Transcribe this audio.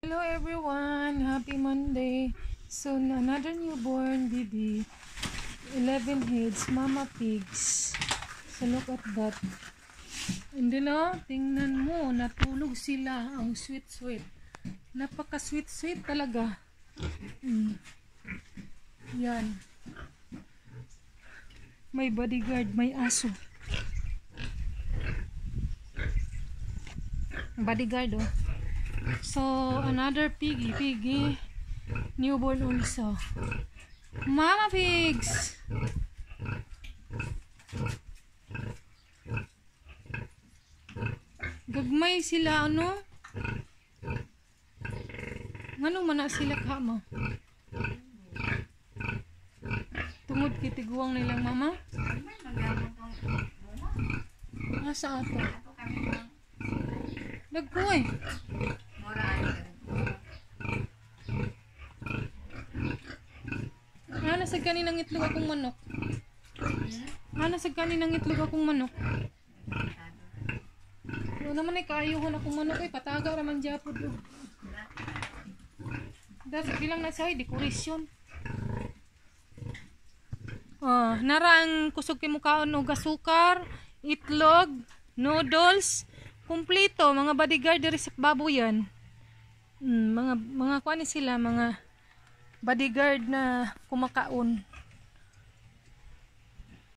Hello everyone, happy Monday. So another newborn baby, 11 heads, mama pigs. So look at that. And then tingnan mo, natulog sila. Ang sweet. Napaka sweet talaga. Yan. May bodyguard, may aso. Bodyguard So another piggy, newborn also. Mama pigs. Gagmay sila ano? Ngano man na sila kama? Tungod kitiguang nilang mama? Asa ato? Dagkoy. Nasag kaninang itlog akong manok. Nasag kaninang itlog akong manok. Ano naman ay kaayuhon akong manok pataga raman japod. Dapat bilang na siya dekorasyon. Nara ang kusog kay mukhaon og asukar, itlog, noodles, kumpleto, mga bodyguard diri sa baboyan. Mga kuan sila, mga bodyguard na kumakaon.